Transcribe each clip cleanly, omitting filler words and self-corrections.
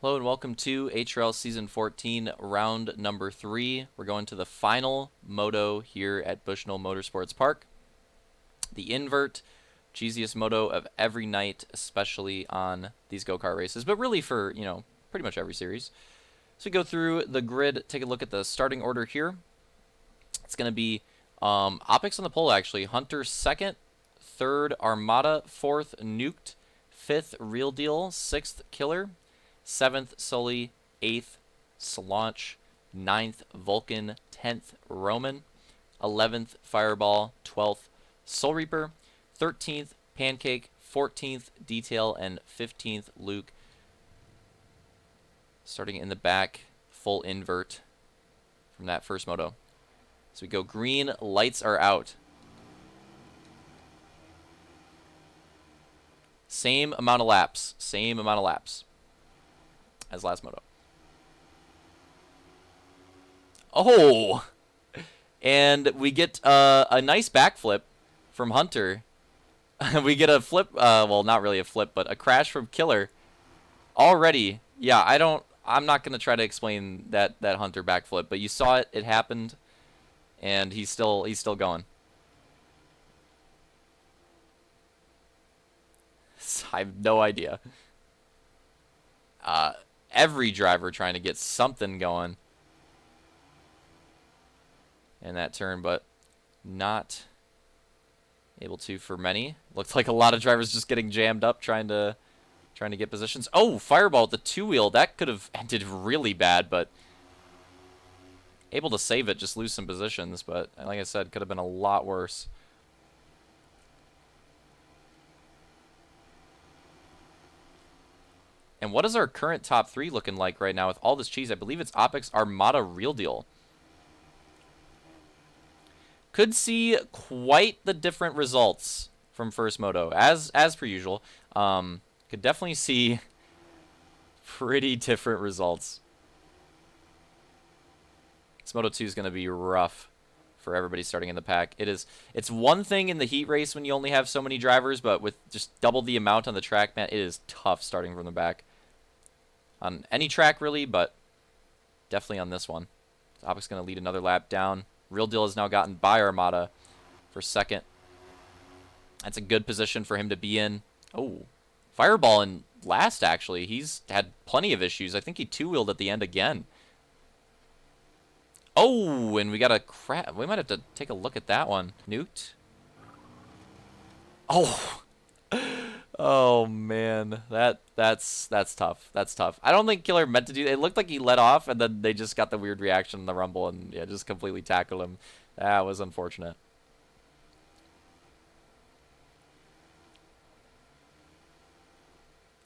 Hello and welcome to HRL Season 14, round number 3. We're going to the final moto here at Bushnell Motorsports Park. The invert, cheesiest moto of every night, especially on these go-kart races, but really for, pretty much every series. So we go through the grid, take a look at the starting order here. It's going to be Opix on the pole, actually. Hunter second, third Armada, fourth Nuked, fifth Real Deal, sixth Killer, 7th Sully, 8th Slaunch, 9th Vulcan, 10th Roman, 11th Fireball, 12th Soul Reaper, 13th Pancake, 14th Detail, and 15th Luke. Starting in the back, full invert from that first moto. So we go green, lights are out. Same amount of laps as last moto. Oh! And we get a nice backflip from Hunter. We get a flip, well, not really a flip, but a crash from Killer. Already, yeah, I'm not going to try to explain that Hunter backflip, but you saw it happened, and he's still going. I have no idea. Every driver trying to get something going in that turn, but not able to for many. Looked like a lot of drivers just getting jammed up trying to get positions. Oh, Fireball with the two-wheel. That could have ended really bad, but able to save it, just lose some positions, but like I said, could have been a lot worse. And what is our current top 3 looking like right now with all this cheese? I believe it's Opix, Armada, Real Deal. Could see quite the different results from first moto, as per usual. Could definitely see pretty different results. This Moto 2 is going to be rough for everybody starting in the pack. It's one thing in the heat race when you only have so many drivers, but with just double the amount on the track, man, it is tough starting from the back. On any track, really, but definitely on this one. Opix going to lead another lap down. Real Deal has now gotten by Armada for second. That's a good position for him to be in. Oh, Fireball in last, actually. He's had plenty of issues. I think he two-wheeled at the end again. Oh, and we got a crap. We might have to take a look at that one. Nuked. Oh. Oh man, that's tough. That's tough. I don't think Killer meant to do that. It looked like he let off, and then they just got the weird reaction in the rumble, and yeah, just completely tackled him. That was unfortunate.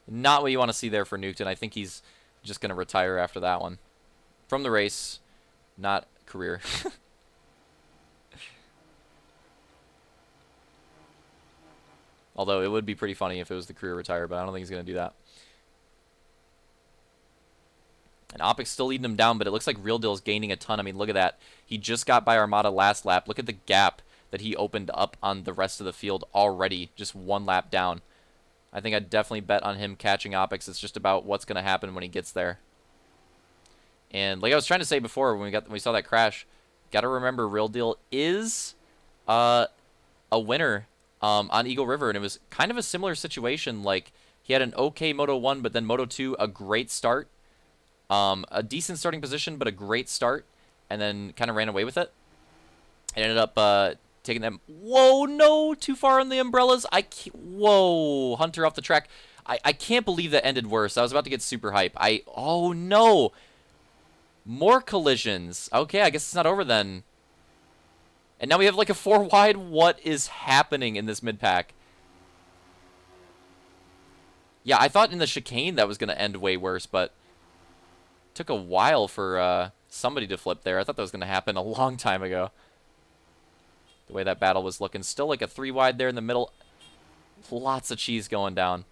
Not what you want to see there for Nuked, and I think he's just gonna retire after that one from the race, not career. Although it would be pretty funny if it was the career retire, but I don't think he's going to do that. And Opix still leading him down, but it looks like Real Deal is gaining a ton. I mean, look at that. He just got by Armada last lap. Look at the gap that he opened up on the rest of the field already, just one lap down. I think I'd definitely bet on him catching Opix. It's just about what's going to happen when he gets there. And like I was trying to say before, when we saw that crash, got to remember Real Deal is a winner on Eagle River, and it was kind of a similar situation. Like, he had an okay Moto 1, but then Moto 2, a great start. A decent starting position, but a great start, and then kind of ran away with it. It ended up taking them. Whoa, no, too far on the umbrellas. Whoa, Hunter off the track. I can't believe that ended worse. I was about to get super hype. Oh, no. More collisions. Okay, I guess it's not over then. And now we have like a 4 wide. What is happening in this mid-pack? Yeah, I thought in the chicane that was going to end way worse, but it took a while for somebody to flip there. I thought that was going to happen a long time ago. The way that battle was looking. Still like a 3 wide there in the middle. Lots of cheese going down.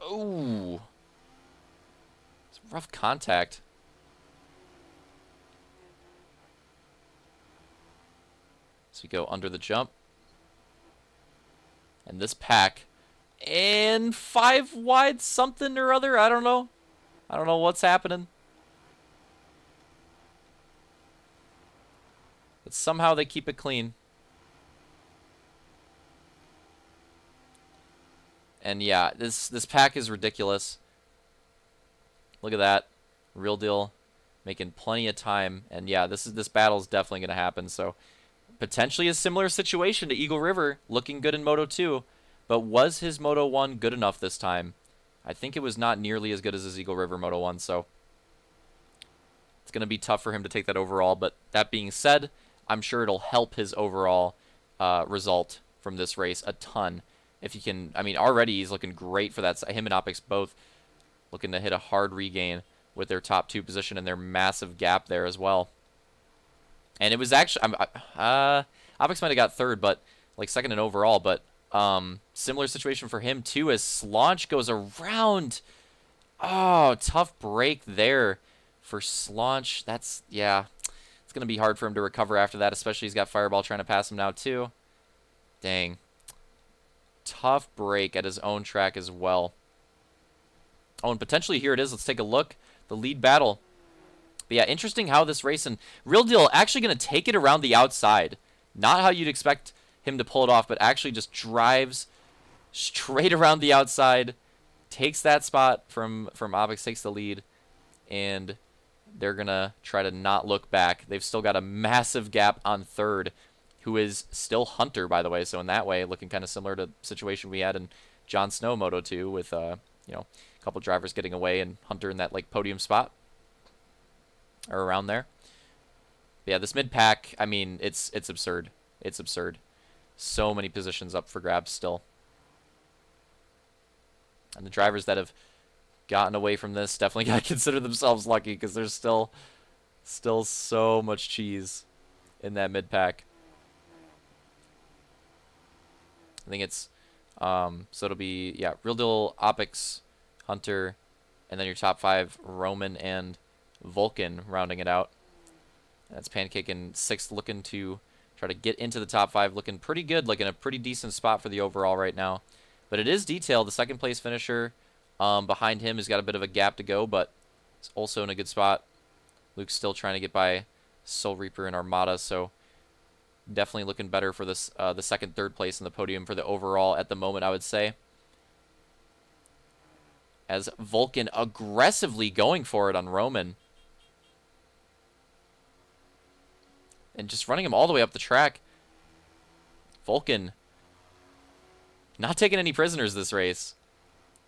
Ooh. It's rough contact. So we go under the jump. And this pack And 5 wide something or other. I don't know. I don't know what's happening. But somehow they keep it clean. And yeah, this pack is ridiculous. Look at that. Real deal making plenty of time. And yeah, this battle is definitely going to happen. So potentially a similar situation to Eagle River, looking good in Moto 2. But was his Moto 1 good enough this time? I think it was not nearly as good as his Eagle River Moto 1, so it's going to be tough for him to take that overall. But that being said, I'm sure it'll help his overall result from this race a ton. If he can, I mean, already he's looking great for that. Him and Opix both looking to hit a hard regain with their top 2 position and their massive gap there as well. And it was actually, Opix might have got 3rd, but like 2nd in overall. But similar situation for him too, as Slaunch goes around. Oh, tough break there for Slaunch. That's, yeah, it's going to be hard for him to recover after that, especially he's got Fireball trying to pass him now too. Dang. Tough break at his own track as well. Oh, and potentially here it is. Let's take a look. The lead battle. But yeah, interesting how this race, and Real Deal actually going to take it around the outside. Not how you'd expect him to pull it off, but actually just drives straight around the outside, takes that spot from Opix, takes the lead, and they're going to try to not look back. They've still got a massive gap on 3rd, who is still Hunter, by the way. So in that way, looking kind of similar to the situation we had in Jon Snow Moto 2 with, you know, a couple drivers getting away and Hunter in that like podium spot or around there. But yeah, this mid pack, I mean, it's absurd. It's absurd. So many positions up for grabs still. And the drivers that have gotten away from this definitely got to consider themselves lucky, because there's still so much cheese in that mid pack. I think it's so it'll be, yeah, Real Deal, Opix, Hunter, and then your top 5, Roman and Vulcan rounding it out. That's Pancake in 6th, looking to try to get into the top 5, looking pretty good, like in a pretty decent spot for the overall right now. But it is Detail, the 2nd place finisher. Behind him has got a bit of a gap to go, but it's also in a good spot. Luke's still trying to get by Soul Reaper and Armada, so definitely looking better for this the 2nd, 3rd place in the podium for the overall at the moment, I would say. As Vulcan aggressively going for it on Roman. And just running him all the way up the track. Vulcan not taking any prisoners this race.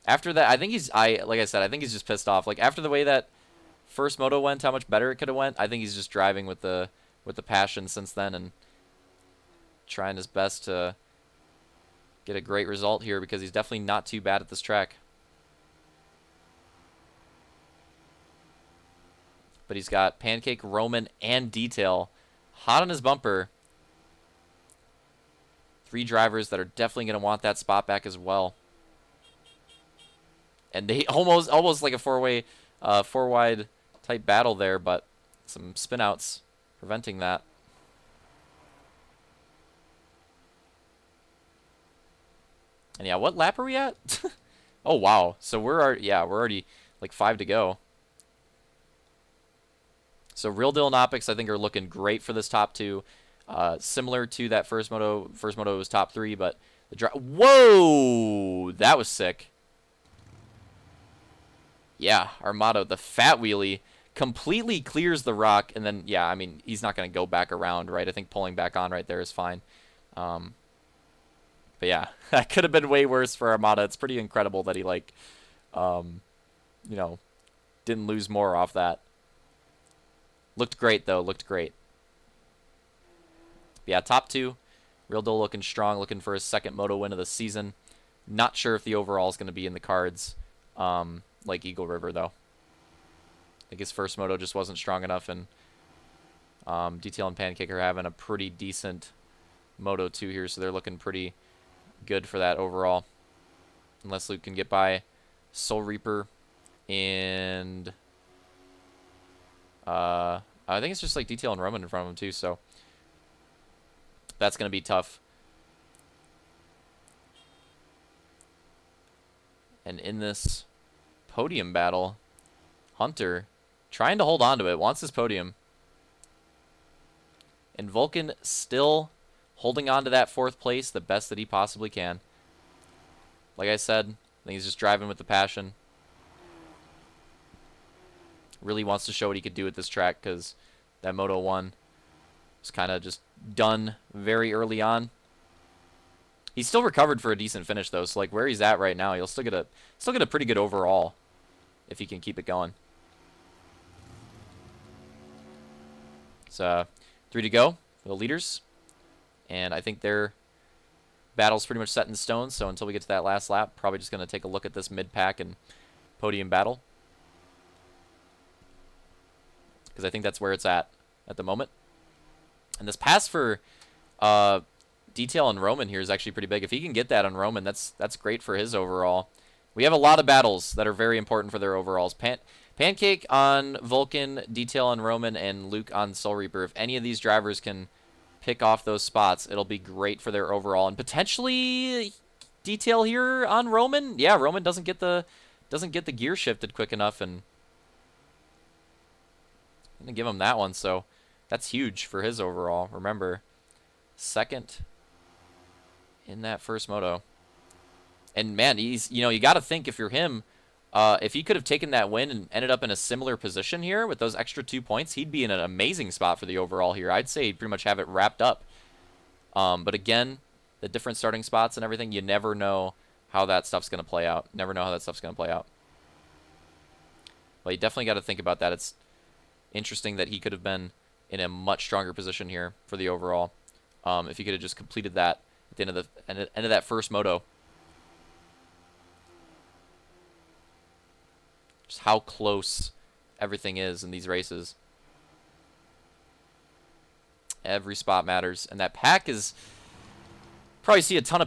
After that, I think like I said, I think he's just pissed off. Like after the way that first moto went, how much better it could have went, I think he's just driving with the passion since then and trying his best to get a great result here, because he's definitely not too bad at this track. But he's got Pancake, Roman, and Detail hot on his bumper. 3 drivers that are definitely going to want that spot back as well. And they almost like a four-way, 4-wide type battle there, but some spinouts preventing that. And yeah, what lap are we at? Oh wow! So we're already like 5 to go. So Real Deal and Opix, I think, are looking great for this top 2. Similar to that first moto. First moto was top 3, but the whoa, that was sick. Yeah, Armado, the fat wheelie, completely clears the rock, and then, yeah, I mean, he's not going to go back around, right? I think pulling back on right there is fine. But yeah, that could have been way worse for Armada. It's pretty incredible that he, like, you know, didn't lose more off that. Looked great, though. Looked great. But yeah, top 2. Real Deal looking strong, looking for his 2nd moto win of the season. Not sure if the overall is going to be in the cards. Like Eagle River, though. I think his first moto just wasn't strong enough, and Detail and Pancake are having a pretty decent Moto 2 here, so they're looking pretty good for that overall. Unless Luke can get by Soul Reaper and I think it's just like Detail and Roman in front of him too, so that's going to be tough. And in this podium battle, Hunter trying to hold on to it, wants his podium. And Vulcan still holding on to that 4th place the best that he possibly can. Like I said, I think he's just driving with the passion. Really wants to show what he could do at this track because that Moto 1 was kind of just done very early on. He's still recovered for a decent finish though, so like where he's at right now, he'll still get a pretty good overall if he can keep it going. So 3 to go for the leaders, and I think their battle's pretty much set in stone. So until we get to that last lap, probably just going to take a look at this mid-pack and podium battle, because I think that's where it's at the moment. And this pass for Detail on Roman here is actually pretty big. If he can get that on Roman, that's great for his overall. We have a lot of battles that are very important for their overalls. Pancake on Vulcan, Detail on Roman, and Luke on Soul Reaper. If any of these drivers can pick off those spots, it'll be great for their overall. And potentially Detail here on Roman. Yeah, Roman doesn't get the gear shifted quick enough, and I'm gonna give him that one. So that's huge for his overall. Remember, 2nd in that first moto. And man, he's, you got to think if you're him, if he could have taken that win and ended up in a similar position here with those extra 2 points, he'd be in an amazing spot for the overall here. I'd say he'd pretty much have it wrapped up. But again, the different starting spots and everything, you never know how that stuff's going to play out. Never know how that stuff's going to play out. But you definitely got to think about that. It's interesting that he could have been in a much stronger position here for the overall. If he could have just completed that at the end of that first moto. Just how close everything is in these races. Every spot matters, and that pack is probably see a ton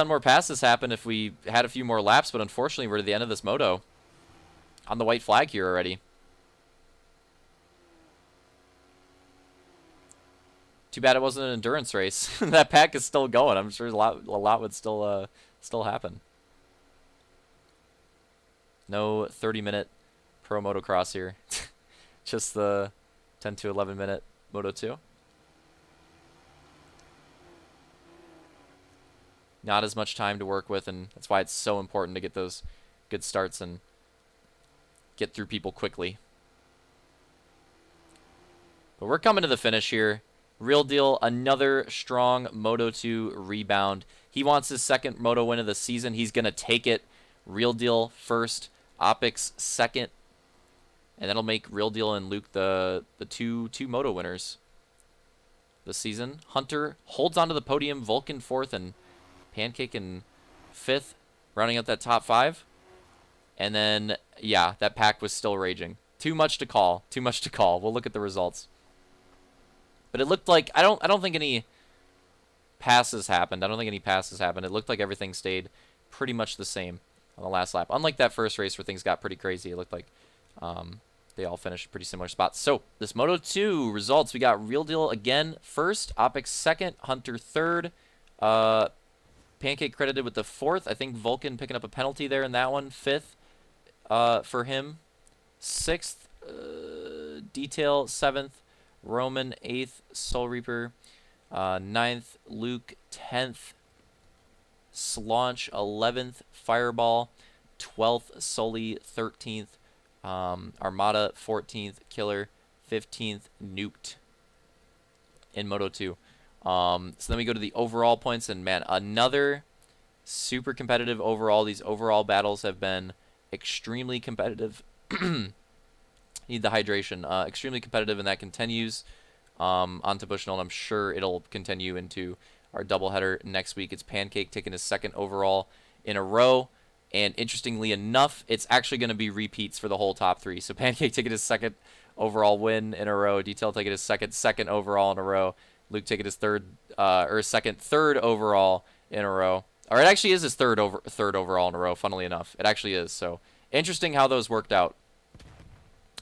more passes happen if we had a few more laps. But unfortunately, we're to the end of this moto on the white flag here already. Too bad it wasn't an endurance race. That pack is still going. I'm sure a lot would still happen. No 30-minute pro motocross here. Just the 10 to 11-minute Moto 2. Not as much time to work with, and that's why it's so important to get those good starts and get through people quickly. But we're coming to the finish here. Real Deal, another strong Moto 2 rebound. He wants his 2nd Moto win of the season. He's going to take it. Real Deal first, Opix 2nd, and that'll make Real Deal and Luke the two Moto winners this season. Hunter holds onto the podium, Vulcan 4th, and Pancake in 5th, rounding out that top 5. And then, yeah, that pack was still raging. Too much to call. We'll look at the results. But it looked like I don't think any passes happened. It looked like everything stayed pretty much the same on the last lap. Unlike that first race where things got pretty crazy, it looked like they all finished pretty similar spots. So this Moto 2 results, we got Real Deal again first, Opix 2nd, Hunter 3rd, Pancake credited with the 4th. I think Vulcan picking up a penalty there in that one. 5th for him. 6th, Detail 7th. Roman 8th, Soul Reaper 9th, Luke 10th, Slaunch 11th, Fireball 12th, Sully 13th, Armada 14th, Killer 15th, Nuked in Moto 2. So then we go to the overall points, and man, another super competitive overall. These overall battles have been extremely competitive. Need the hydration. Extremely competitive, and that continues onto Bushnell, and I'm sure it'll continue into our doubleheader next week. It's Pancake taking his 2nd overall in a row, and interestingly enough, it's actually going to be repeats for the whole top 3. So Pancake taking his 2nd overall win in a row, Detail taking his second overall in a row, Luke taking his 3rd overall in a row. Or it actually is his third overall in a row, funnily enough. It actually is. So interesting how those worked out.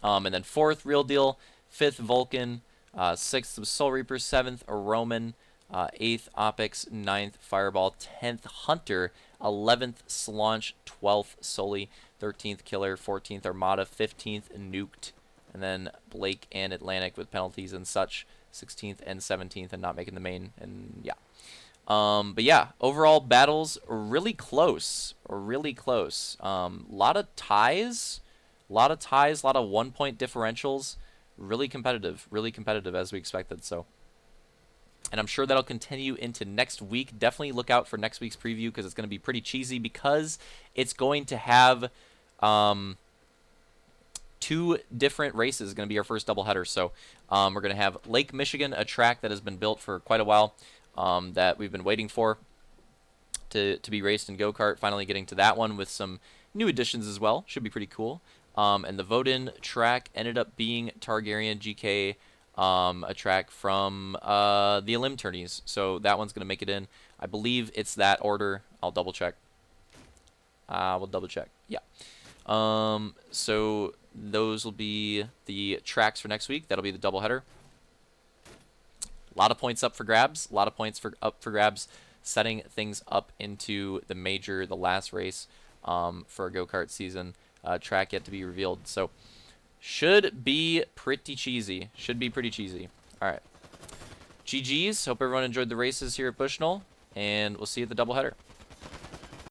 And then 4th, Real Deal. 5th, Vulcan. 6th, Soul Reaper. 7th, Roman. 8th, Opix. 9th, Fireball. 10th, Hunter. 11th Slaunch, 12th Sully, 13th Killer, 14th Armada, 15th Nuked, and then Blake and Atlantic with penalties and such, 16th and 17th and not making the main, and yeah. But yeah, overall battles really close, really close. Lot of ties, a lot of 1-point differentials, really competitive as we expected. So, and I'm sure that'll continue into next week. Definitely look out for next week's preview because it's going to be pretty cheesy because it's going to have 2 different races. Going to be our first doubleheader. So we're going to have Lake Michigan, a track that has been built for quite a while, that we've been waiting for to be raced in go-kart. Finally getting to that one with some new additions as well. Should be pretty cool. And the Voden track ended up being Targaryen GK, a track from the Elim tourneys. So that one's going to make it in. I believe it's that order. I'll double check. We'll double check. Yeah. So those will be the tracks for next week. That'll be the doubleheader. A lot of points up for grabs. A lot of points up for grabs, setting things up into the major, the last race for a go-kart season. Track yet to be revealed. So should be pretty cheesy. Should be pretty cheesy. All right. GG's. Hope everyone enjoyed the races here at Bushnell, and we'll see you at the doubleheader.